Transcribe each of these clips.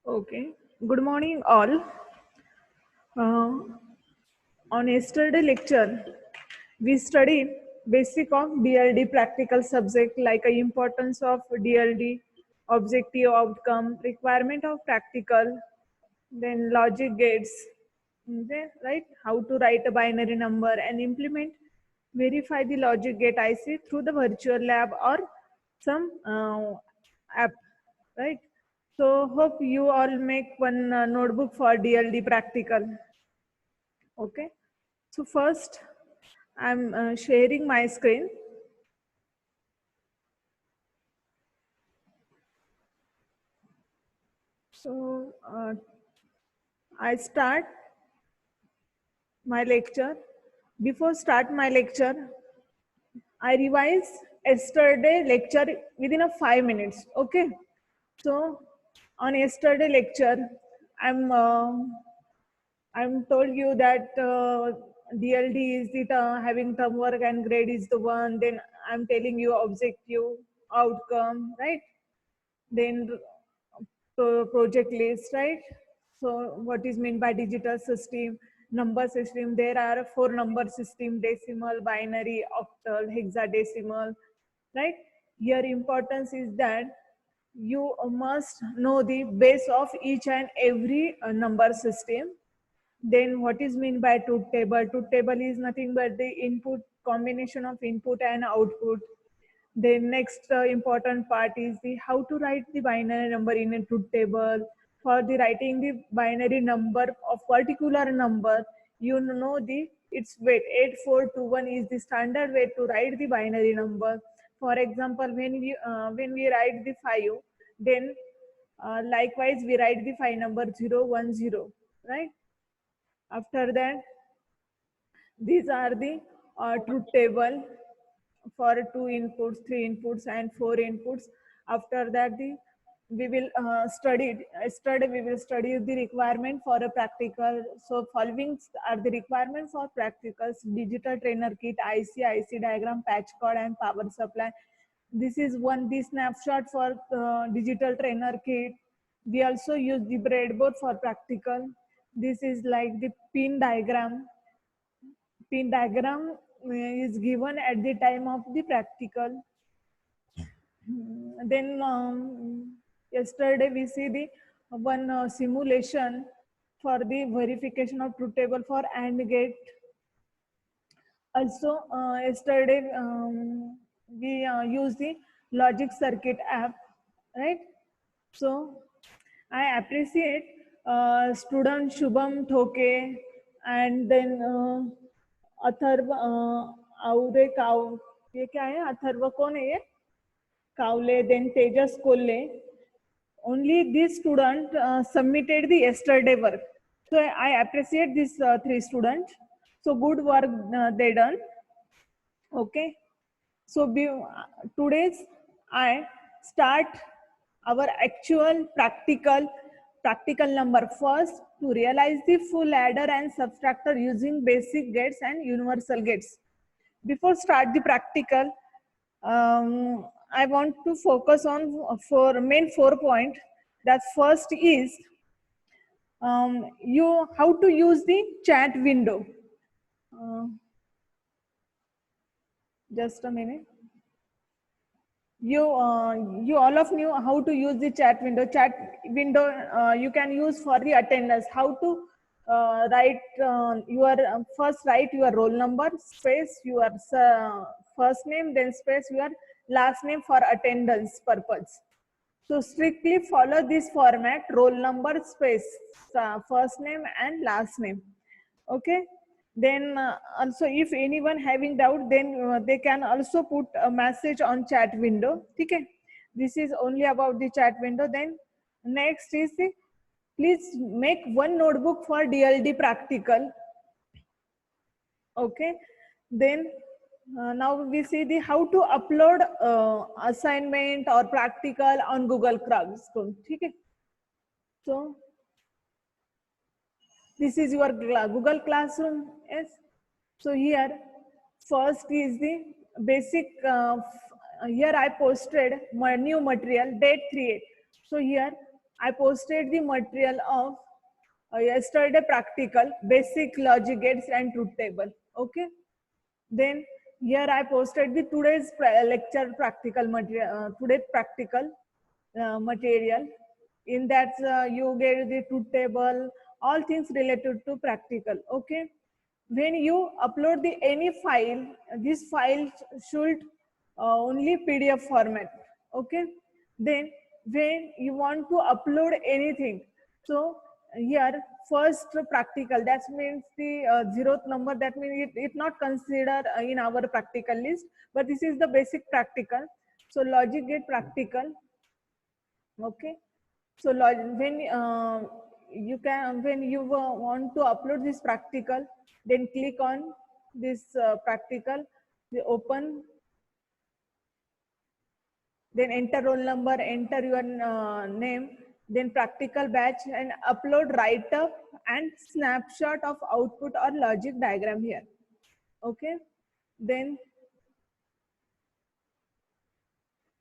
Okay. Good morning, all. Uh, on yesterday lecture, we studied basic of DLD practical subject like a importance of DLD, objective outcome, requirement of practical, then logic gates, okay, right? How to write a binary number and implement, verify the logic gate IC through the virtual lab or some app, right? So hope you all make one notebook for DLD practical. Okay. So first, I'm sharing my screen. So I start my lecture. Before start my lecture, I revise yesterday lecture within a 5 minutes. Okay. So on yesterday lecture, I'm uh, I'm told you that DLD is the having term work and grade is the one. Then I'm telling you objective, outcome, right? Then project list, right? So what is meant by digital system, number system? There are four number system: decimal, binary, octal, hexadecimal, right? Your importance is that you must know the base of each and every number system. Then what is meant by truth table? Truth table is nothing but the input, combination of input and output. The next important part is the how to write the binary number in a truth table. For the writing the binary number of particular number, you know the its weight 8421 is the standard way to write the binary number. For example, when we write the 5, then likewise we write the 5 number 010, right? After that, these are the truth table for two inputs, three inputs, and four inputs. After that, the we will we will study the requirement for a practical. So following are the requirements for practicals: digital trainer kit, IC diagram, patch cord, and power supply. This is one the snapshot for digital trainer kit. We also use the breadboard for practical. This is like the pin diagram. Pin diagram is given at the time of the practical. Then yesterday we see the one simulation for the verification of truth table for AND gate. Also yesterday we use the logic circuit app, right? So I appreciate student Shubham Thoke and then Atharva आवरे काव ये क्या है अथर्व कौन है ये Kavle, then Tejas Kolle. Only this student submitted the yesterday work. So I appreciate these three students. So good work they done. Okay. So today's I start our actual practical number. First, to realize the full adder and subtractor using basic gates and universal gates. Before start the practical, I want to focus on four point. That first is you how to use the chat window. Uh, just a minute. You all of you how to use the chat window. Chat window you can use for the attendance. How to write your first write your roll number space your first name, then space your last name for attendance purpose. So strictly follow this format: roll number space first name and last name. Okay. Then also if anyone having doubt, then they can also put a message on chat window. Okay. This is only about the chat window. Then next is the, please make one notebook for DLD practical. Okay. Then now we see the how to upload assignment or practical on Google Classroom. Okay. So this is your Google Classroom. Yes. So here first is the basic. Here I posted my new material date 3/8. So here I posted the material of yesterday practical, basic logic gates and truth table. Okay. Then here I posted the today's lecture practical material, today's practical material. In that you get the truth table, all things related to practical. Okay. When you upload the any file, this file should only PDF format. Okay. Then when you want to upload anything, so here first practical, that means the zeroth number, that means it not considered in our practical list, but this is the basic practical. So logic gate practical. Okay. So when you can, when you want to upload this practical, then click on this practical, the open, then enter roll number, enter your name, then practical batch, and upload write up and snapshot of output or logic diagram here. Okay. Then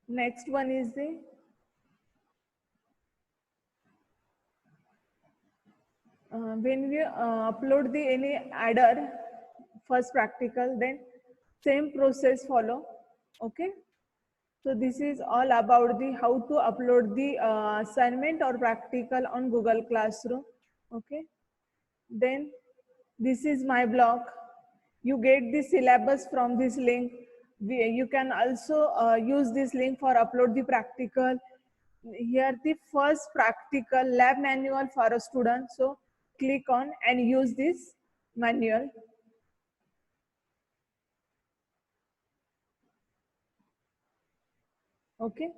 next one is the when we upload the any adder, first practical, then same process follow. Okay. So this is all about the how to upload the assignment or practical on Google Classroom. Okay. Then this is my blog. You get the syllabus from this link. You can also use this link for upload the practical. Here the first practical lab manual for a student. So click on and use this manual. Okay.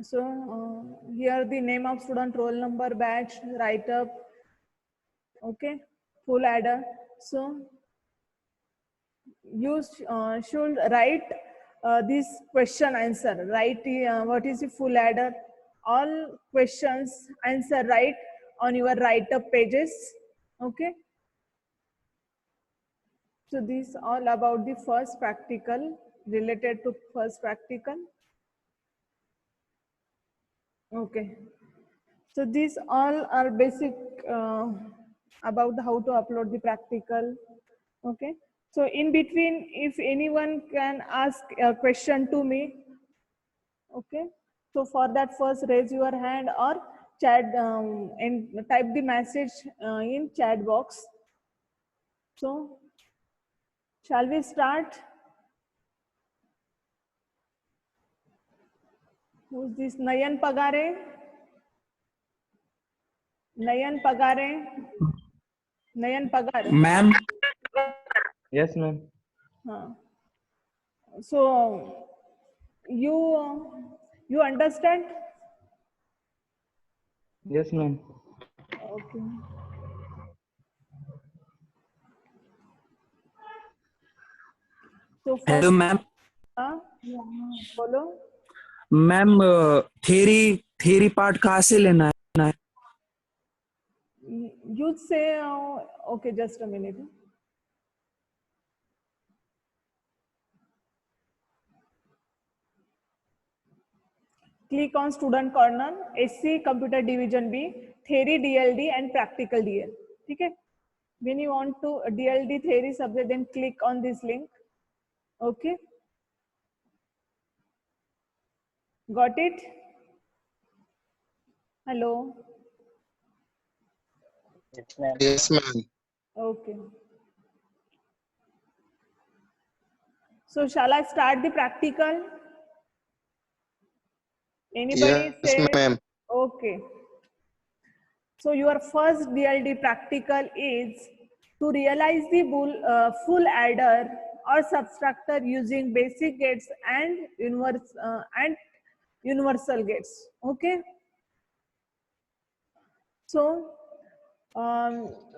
So here the name of student, roll number, batch, write up. Okay. Full adder. So you should write this question answer. Write what is the full adder. All questions answer right on your write up pages. Okay. So this all about the first practical, related to first practical. Okay. So these all are basic about how to upload the practical. Okay. So in between, if anyone can ask a question to me. Okay. So for that, first raise your hand or chat and type the message in chat box. So shall we start? Who's this? Nayan Pagare? Nayan Pagare? Nayan Pagar. Ma'am. Yes, ma'am. So you understand? Yes, ma'am. Okay. So Hello, first, ma'am. बोलो. Ma'am theory part कहाँ से लेना है? You say okay. Just a minute. Click on student corner, SC computer division B, theory DLD and practical DL. Okay. When you want to DLD theory subject, then click on this link. Okay. Got it? Hello. Yes, ma'am. Okay. So shall I start the practical? Anybody Yes, say? ma'am. Okay. So your first DLD practical is to realize the full adder or subtractor using basic gates and universal gates. Okay. So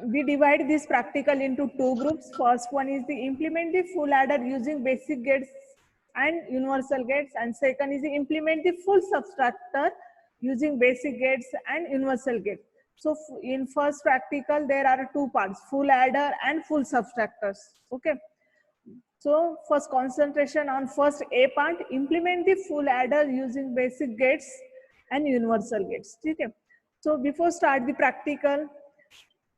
we divide this practical into two groups. First one is the implement the full adder using basic gates and universal gates, and second is the implement the full subtractor using basic gates and universal gates. So in first practical there are two parts, full adder and full subtractors. Okay. So first concentration on first A part, implement the full adder using basic gates and universal gates. Okay. So before start the practical,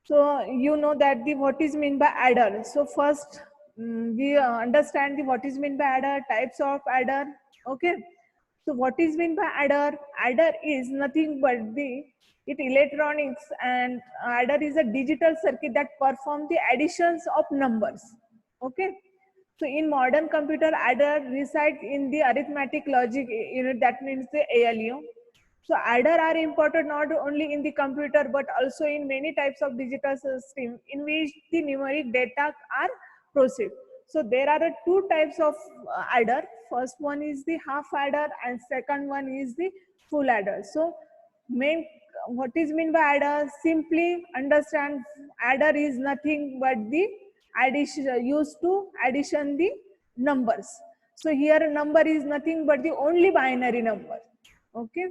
so you know that the what is mean by adder. So first we understand the what is mean by adder, types of adder. Okay. So what is mean by adder? Adder is nothing but the it electronics, and adder is a digital circuit that perform the additions of numbers. Okay. So in modern computer, adder resides in the arithmetic logic unit, that means the ALU. So adder are important not only in the computer but also in many types of digital system in which the numeric data are processed. So there are two types of adder. First one is the half adder and second one is the full adder. So main what is mean by adder? Simply understand adder is nothing but the addition used to addition the numbers. So here number is nothing but the only binary number. Okay.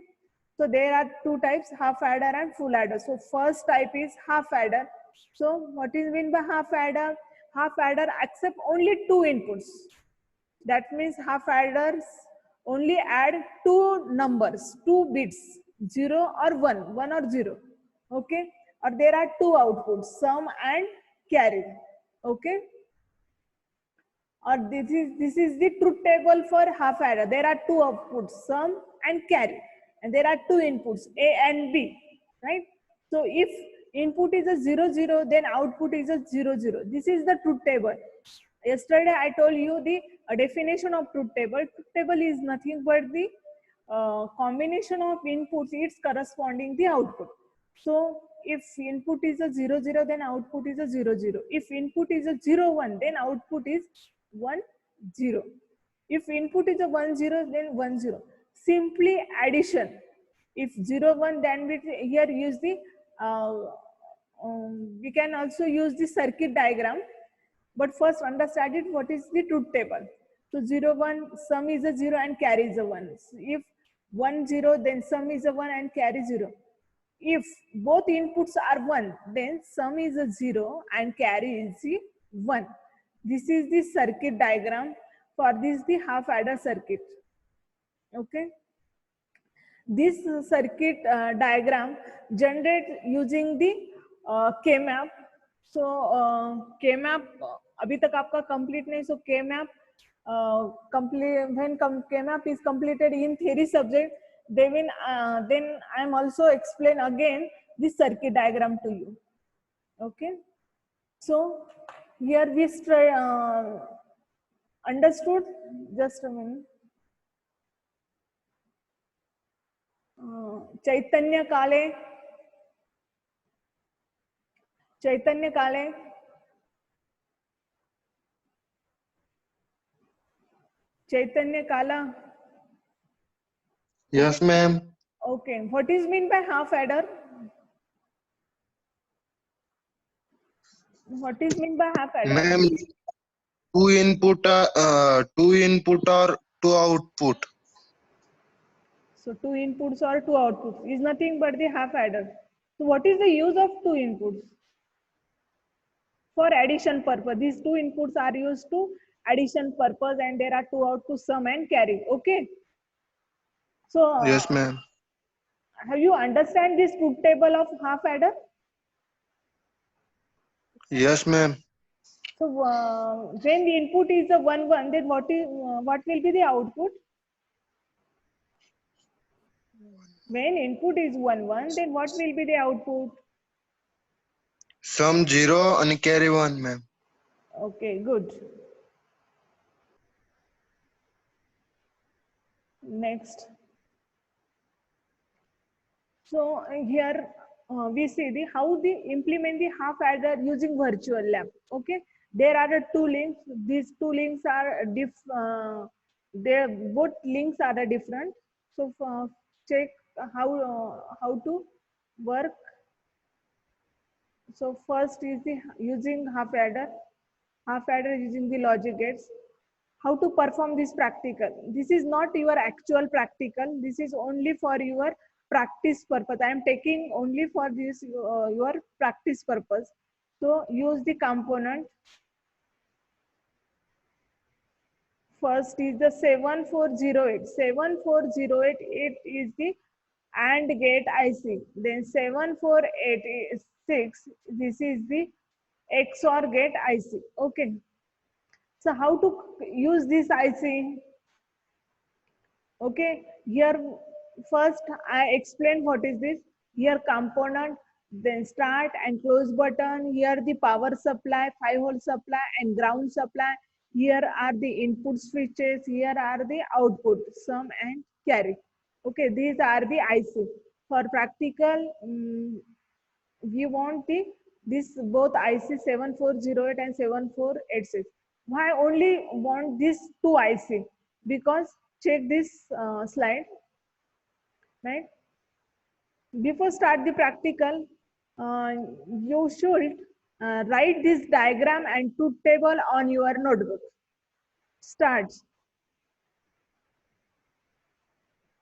So there are two types, half adder and full adder. So first type is half adder. So what is mean by half adder? Half adder accept only two inputs. That means half adders only add two numbers, two bits, 0 or 1, 1 or 0. Okay. Or there are two outputs, sum and carry. Okay. Or this is the truth table for half adder. There are two outputs, sum and carry, and there are two inputs, A and B, right? So if input is a 0 0, then output is a 0 0. This is the truth table. Yesterday I told you the definition of truth table. Truth table is nothing but the combination of inputs, its corresponding the output. So if input is a 0 0, then output is a 0 0. If input is a 0 1, then output is 1 0. If input is a 1 0, then 1 0. Simply addition. If 0 1, then we here use the we can also use the circuit diagram. But first understand it, what is the truth table. So 0 1, sum is a 0 and carry is a 1. So if 1 0, then sum is a 1 and carry 0. If both inputs are 1, then sum is a 0 and carry is the 1. This is the circuit diagram for this the half adder circuit. Okay. This circuit diagram generate using the K-map. So K-map अभी तक आपका complete नहीं. So K-map complete when K-map is completed in theory subject, then I am also explain again this circuit diagram to you. Okay. So here we understood. Just a minute. चैतन्य काले चैतन्य काले चैतन्य काला. Yes, ma'am. Okay, what is mean by half adder? What is mean by half adder? Ma'am, two input or two output. So two inputs or two outputs is nothing but the half adder. So what is the use of two inputs? For addition purpose. These two inputs are used to addition purpose, and there are two outputs, sum and carry. Okay. So Yes, ma'am. have you understand this truth table of half adder? Yes, ma'am. So when the input is a 1 1, then what will be the output? When input is 1 1, then what will be the output? Sum 0 and carry 1, ma'am. Okay, good. Next. So here we see the how the implement the half adder using virtual lab. Okay, there are two links. These two links are both links are different. So check how to work. So first is the using half adder using the logic gates. How to perform this practical? This is not your actual practical. This is only for your practice purpose. I am taking only for this your practice purpose. So use the component. First is the 7408. 7408, it is the AND gate IC. Then 7486, this is the XOR gate IC. Okay. So how to use this IC? Okay, here first I explain what is this. Here component, then start and close button. Here the power supply, 5-volt supply and ground supply. Here are the input switches. Here are the output, sum and carry. Okay, these are the IC. For practical, we want this both IC 7408 and 7486. Why only want this two IC? Because check this slide, right? Before start the practical, you should write this diagram and truth table on your notebook. Start.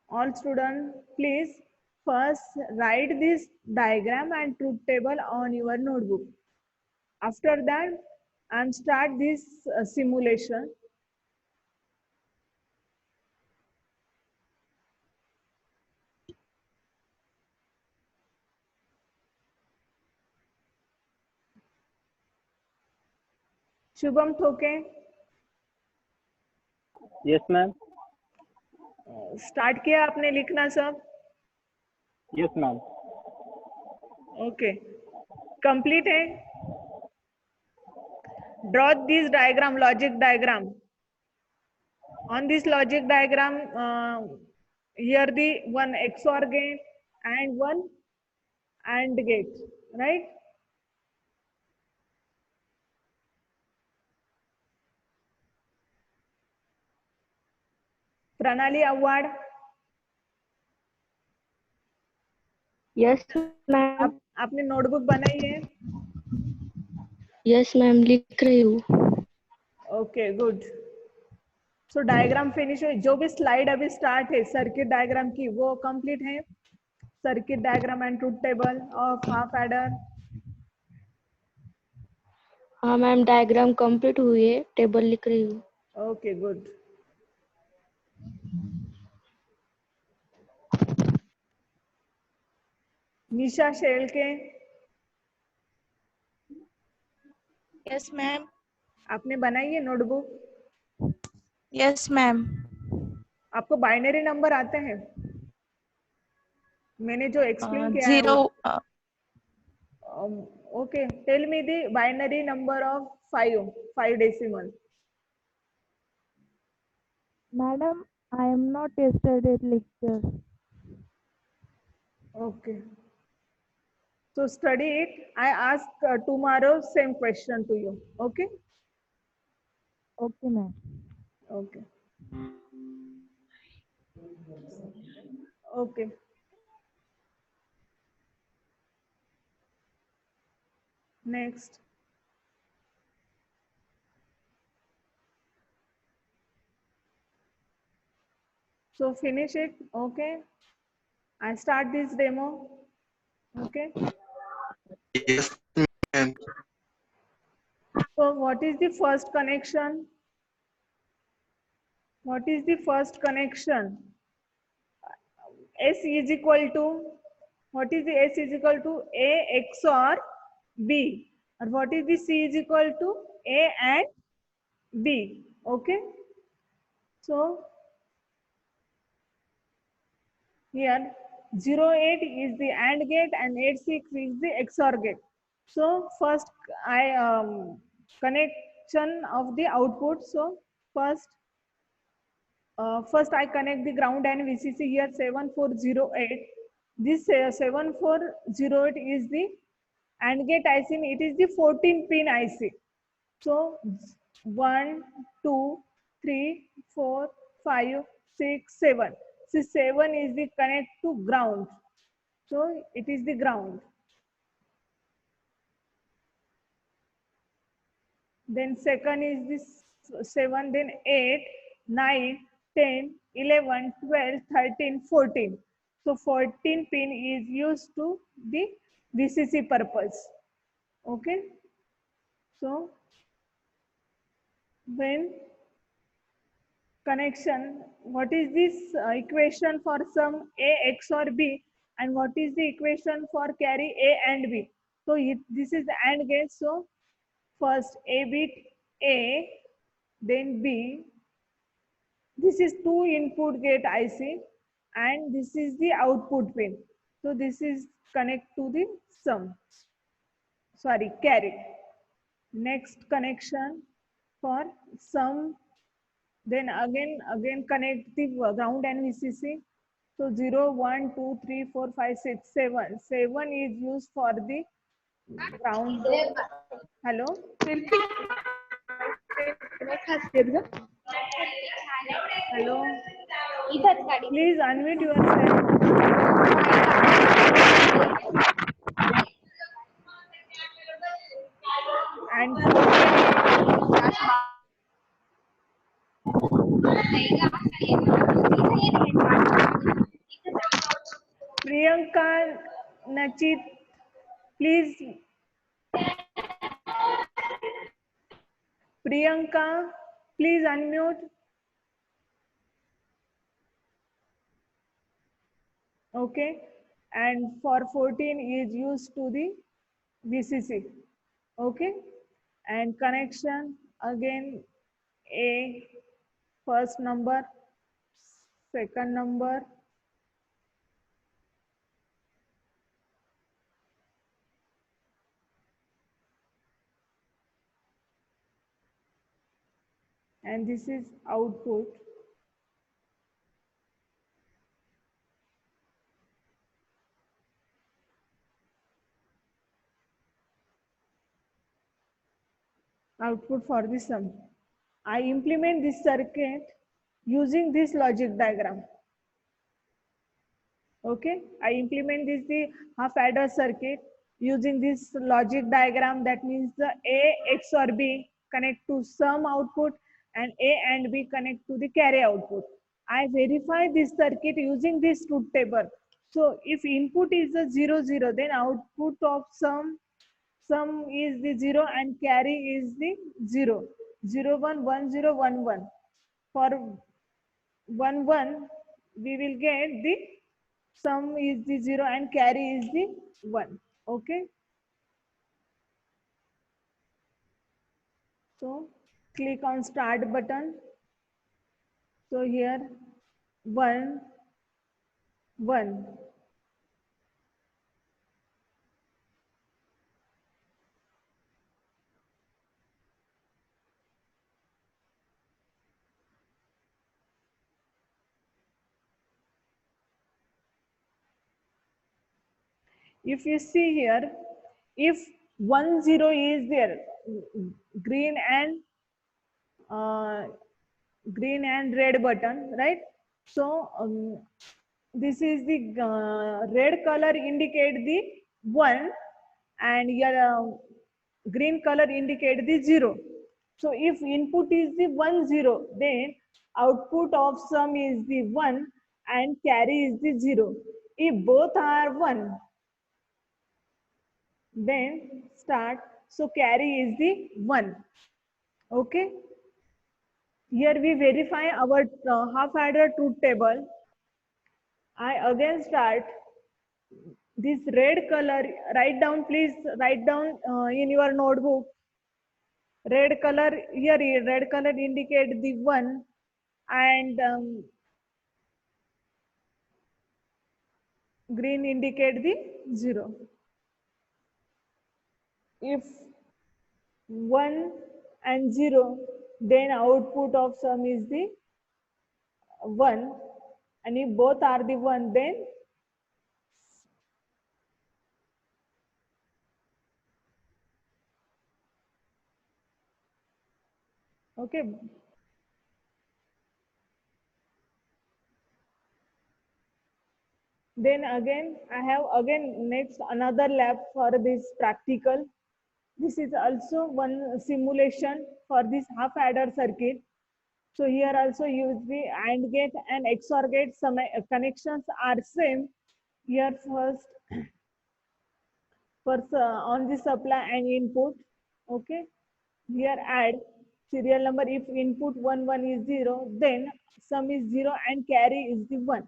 All students, please first write this diagram and truth table on your notebook. After that, I'm start this simulation. Shubham ठोके, Yes, ma'am. Start किया आपने लिखना सब? Yes, ma'am. Okay, complete है? Draw this diagram, logic diagram. On this logic diagram, here the one XOR gate and one AND gate, right? Pranali Award. Yes ma'am. आपने notebook बनाई है? Yes ma'am, लिख रही हूँ। Okay, good. So diagram finish हुई। जो भी slide अभी स्टार्ट है सर्किट डायग्राम की, वो कंप्लीट है। Circuit diagram and truth table of half adder. हाँ मैम, डायग्राम कंप्लीट हुई है, टेबल लिख रही हूँ। Okay, good. Nisha Shelke. Yes ma'am. आपने बनाई है नोटबुक? Yes ma'am. आपको बाइनरी नंबर आते हैं? मैंने जो एक्सप्लेन किया है zero. Okay, tell me the binary number of 5 decimal. Madam, I am not yesterday's lecture. Okay. So study it. I ask tomorrow same question to you. Okay? Okay, ma'am. Okay. Okay. Next. So finish it. Okay. I start this demo. Okay. Yes, ma'am. So what is the first connection? What is the first connection? S is equal to, what is the S is equal to? A XOR B. And what is the C is equal to? A and B. Okay. So here 08 is the AND gate and 86 is the XOR gate. So first I connection of the output. So first I connect the ground and VCC here 7408. This 7408 is the AND gate IC. It is the 14 pin IC. So 1, 2, 3, 4, 5, 6, 7. So 7 is the connect to ground. So it is the ground. Then second is this 7, then 8, 9, 10, 11, 12, 13, 14. So 14 pin is used to the VCC purpose. Okay. So when connection. What is this equation for sum A XOR B, and what is the equation for carry A and B? So this is the AND gate. So first A bit A, then B. This is two input gate IC, and this is the output pin. So this is connect to the sum. Sorry, carry. Next connection for sum. Then again connect the ground and VCC. So 0, 1, 2, 3, 4, 5, 6, 7. 7 is used for the ground. Hello? Hello? Please unmute yourself. And Priyanka Nachit, please. Priyanka, please unmute. Okay. And for 14 is used to the VCC. Okay. And connection again A, first number, second number, and this is output. Output for the sum. I implement this circuit using this logic diagram. Okay, I implement this the half adder circuit using this logic diagram. That means the A XOR B connect to sum output and A and B connect to the carry output. I verify this circuit using this truth table. So if input is a 0 0, then output of sum is the 0 and carry is the 0. 0 1 1 0 1 1. For 1 1 we will get the sum is the 0 and carry is the 1. Okay. So click on start button. So here 1 1. If you see here, if 1 0 is there, green and red button, right? So this is the red color indicate the 1 and your green color indicate the 0. So if input is the 1 0, then output of sum is the 1 and carry is the 0. If both are 1, then start. So carry is the 1. Okay. Here we verify our half adder truth table. I again start. This red color, write down, please write down in your notebook. Red color, here red color indicate the 1 and green indicate the 0. If 1 and 0, then output of sum is the 1, and if both are the 1, then okay. Then again I have again next another lab for this practical. This is also one simulation for this half adder circuit. So here also use the AND gate and XOR gate. Some connections are same. Here first on the supply and input. Okay. Here add. serial number. If input 1 1 is 0, then sum is 0 and carry is the 1.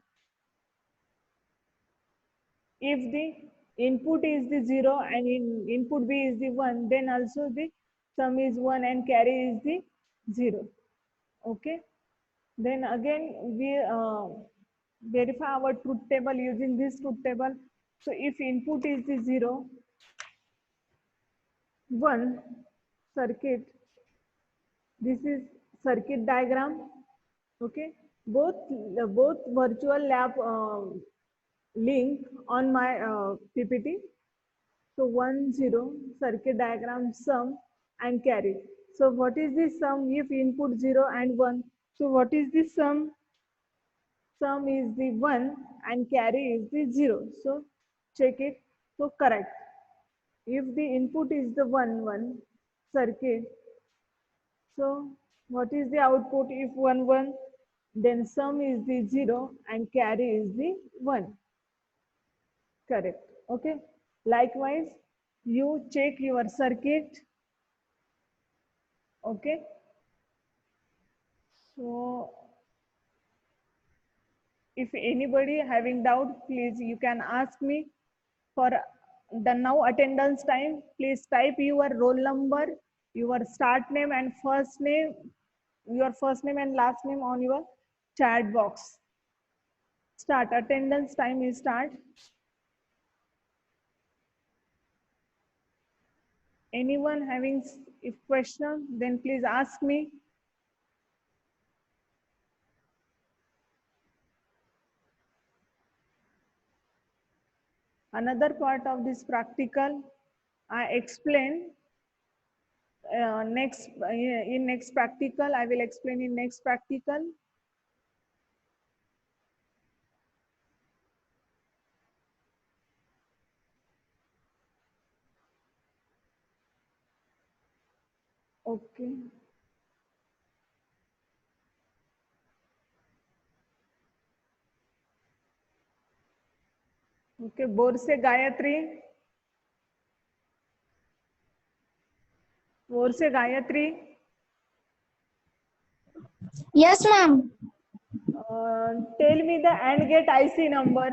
If the input is the 0 and input B is the 1, then also the sum is 1 and carry is the 0. Okay. Then again we verify our truth table using this truth table. So if input is the 0, 1 circuit, this is circuit diagram. Okay, both virtual lab link on my PPT. So 1 0 circuit diagram, sum and carry. So what is the sum if input 0 and 1? So what is the sum? Sum is the 1 and carry is the 0. So check it. So correct. If the input is the 1 1 circuit, so what is the output if 1 1? Then sum is the 0 and carry is the 1. Correct. Okay. Likewise, you check your circuit. Okay. So if anybody having doubt, please you can ask me. For the now attendance time, please type your roll number, your start name and first name, your first name and last name on your chat box. Start. Attendance time is start. Anyone having if question, then please ask me. Another part of this practical, I explain next in next practical. I will explain in next practical. Okay. Okay, Borse Gayatri. Borse Gayatri. Yes, ma'am. Tell me the AND gate IC number.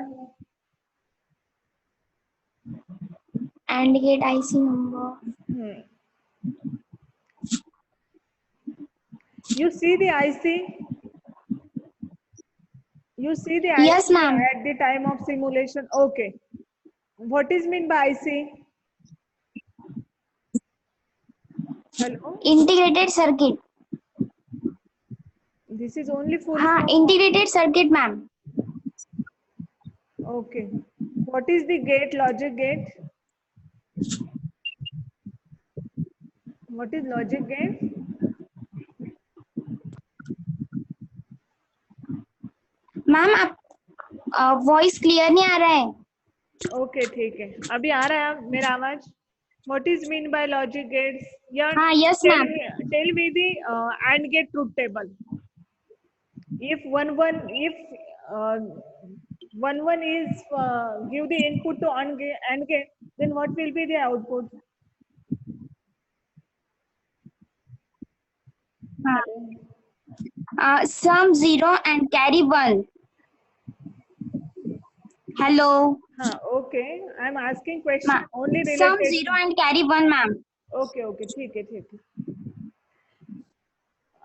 AND gate IC number. You see the IC? You see the Yes, IC ma'am. at the time of simulation? Okay. What is mean by IC? Hello? Integrated circuit. This is only full हाँ, form. integrated circuit, ma'am. Okay. What is the gate, logic gate? What is logic gate? Ma'am आप voice clear नहीं आ रहा है. Okay, ठीक है. अभी आ रहा है मेरा आवाज? What is mean by logic gates? Yeah. हाँ, yes, ma'am. Tell me the AND gate truth table. If 1 1 is give the input to AND gate, then what will be the output? Sum 0 and carry 1. Hello. Okay. I'm asking question Ma'am, only related. Sum 0 and carry 1, ma'am. Okay, okay, ठीक है, ठीक है.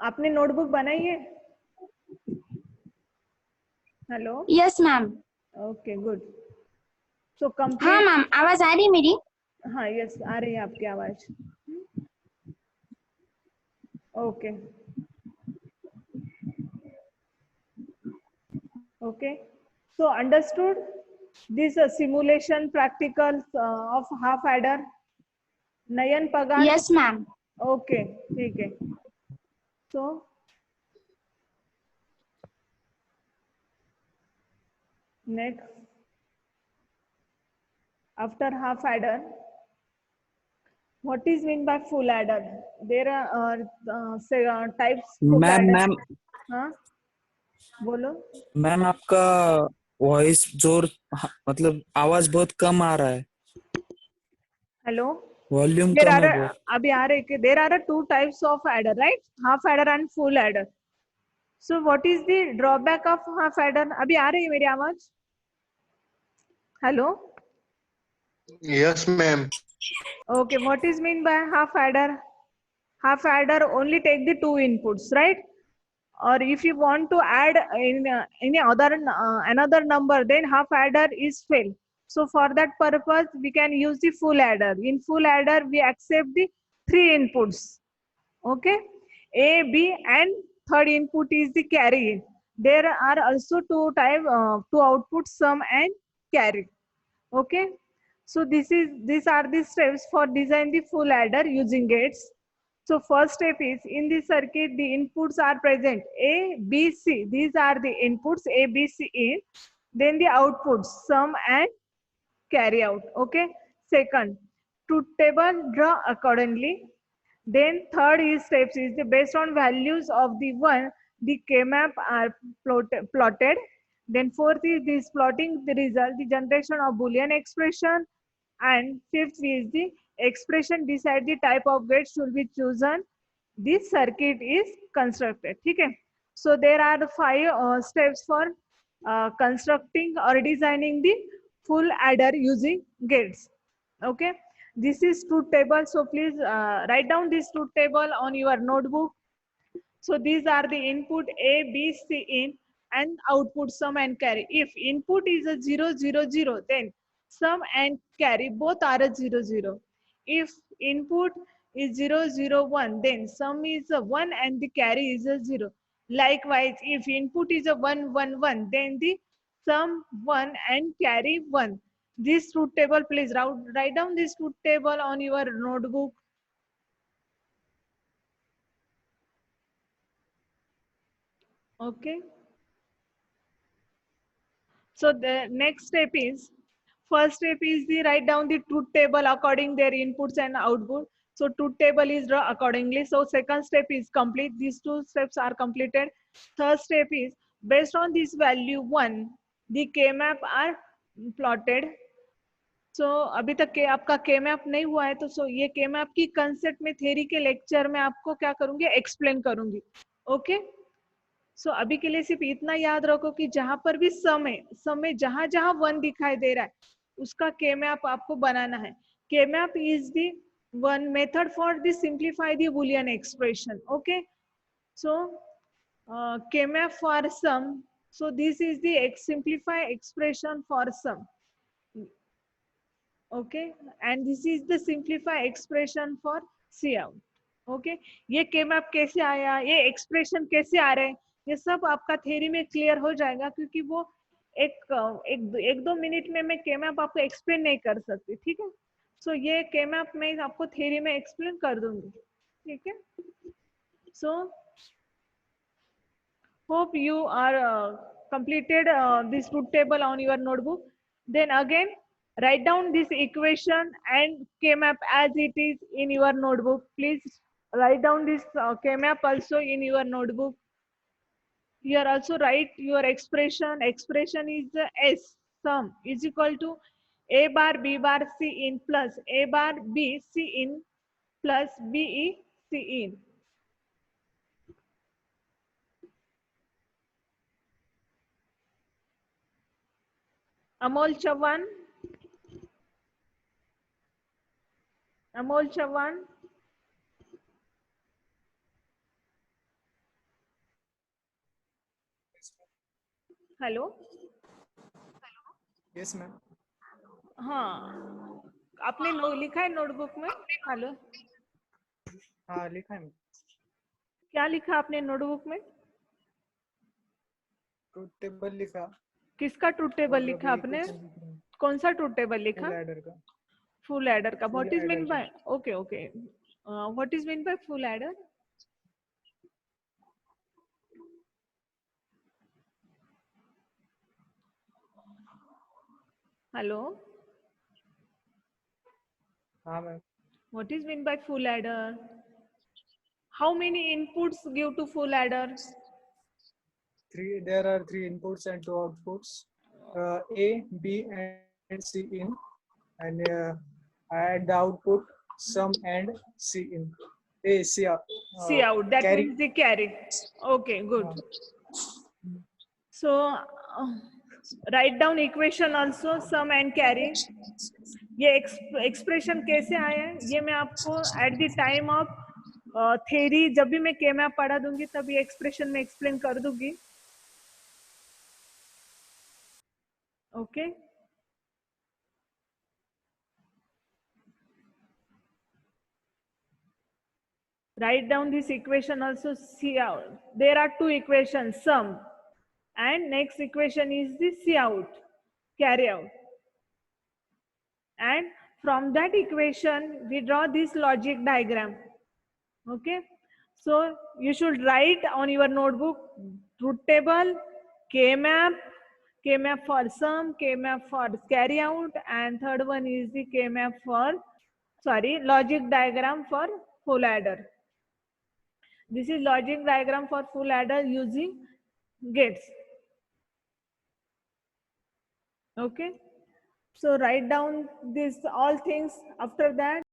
आपने notebook बनाई है? Hello. Yes, ma'am. Okay, good. So complete. हाँ ma'am, आवाज आ रही है मेरी? हाँ, यस, आ रही है आपकी आवाज. Okay. Okay. So understood this simulation practicals of half adder. Nayan Pagan. Yes, ma'am. Okay, ठीक है. So next, after half adder, what is mean by full adder? There are types. Ma'am हाँ, बोलो. Ma'am आपका voice जोर मतलब आवाज बहुत कम आ रहा है. Hello. Volume There come are है बहुत. अभी आ रहे कि there are two types of adder, right? Half adder and full adder. So what is the drawback of half adder? अभी आ रही है मेरी आवाज? Hello. Yes, ma'am. Okay. What is mean by half adder? Half adder only take the two inputs, right? Or if you want to add in any other another number, then half adder is fail. So for that purpose, we can use the full adder. In full adder, we accept the three inputs. Okay, A, B, and third input is the carry. There are also two outputs, sum and carry. Okay, so these are the steps for design the full adder using gates. So first step is in the circuit the inputs are present A, B, C. These are the inputs A, B, C in. Then the outputs sum and carry out. Okay. Second, truth table draw accordingly. Then third is steps is the based on values of the one the K-map are plotted. Then fourth is this plotting the result, the generation of Boolean expression, and fifth is the expression decide the type of gate should be chosen. This circuit is constructed. Okay. So there are the five steps for constructing or designing the full adder using gates. Okay, this is truth table, so please write down this truth table on your notebook. So these are the input A, B, C in, and output sum and carry. If input is a 0, 0, 0, then sum and carry both are a 0, 0. If input is 0, 0, 1, then sum is a 1 and the carry is a 0. Likewise, if input is a 1, 1, 1, then the sum 1 and carry 1. This truth table, please write down this truth table on your notebook. Okay. So the next step is, first step is the write down the truth table according their inputs and output. So truth table is draw accordingly. So second step is complete. These two steps are completed. Third step is based on this value 1, the K-map are plotted. So अभी तक के आपका के map नहीं हुआ है तो ये के मैप की कंसेप्ट में थ्योरी के लेक्चर में आपको क्या करूंगी एक्सप्लेन करूंगी. ओके. सो अभी के लिए सिर्फ इतना याद रखो कि जहां पर भी समय जहां जहां 1 दिखाई दे रहा है उसका के मैप आपको बनाना है. K map is the one method for the simplify the Boolean expression. Okay. So K map for sum, so this is the simplify expression for sum. Okay, and this is the simplify expression for cout. Okay. ये के map कैसे आया, ये expression कैसे आ रहे हैं, ये सब आपका थ्योरी में क्लियर हो जाएगा, क्योंकि वो एक दो मिनट में मैं के मैप आपको एक्सप्लेन नहीं कर सकती. ठीक है. सो ये के मैप मैं आपको थ्योरी में एक्सप्लेन कर दूंगी. ठीक है. सो hope you are completed this truth table on your notebook. Then again write down this equation and K-map as it is in your notebook. Please write down this K-map also in your notebook. Here also write your expression. Expression is S, sum is equal to A bar B bar C in plus A bar B C in plus B E C in. Amol Chavan. Amol Chavan. Hello. Yes ma'am. हाँ, आपने लिखा है notebook में. Hello. हाँ लिखा है. क्या लिखा आपने नोटबुक में? ट्रूथ टेबल लिखा. किसका ट्रूथ टेबल लिखा आपने? कौन सा ट्रूथ टेबल लिखा? फुल एडर का. फुल एडर का. What is mean by, okay okay, what is mean by full adder? Hello. हाँ ma'am. What is mean by full adder? How many inputs give to full adder? There are 3 inputs and 2 outputs. A, B, and C in, and I add the output sum and C in. C out. See out, that carry. means the carry. Okay, good. So write down equation also, sum and carry. ये expression कैसे आया है ये मैं आपको at the time of theory जब भी मैं के मैप पढ़ा दूंगी तब ये एक्सप्रेशन में एक्सप्लेन कर दूंगी. Okay write down this equation also. See out, there are two equations, sum and next equation is the see out, carry out. And from that equation we draw this logic diagram. Okay, so you should write on your notebook truth table, k map for sum, k map for carry out, and third one is the k map for logic diagram for full adder. This is logic diagram for full adder using gates. Okay, so write down this all things. After that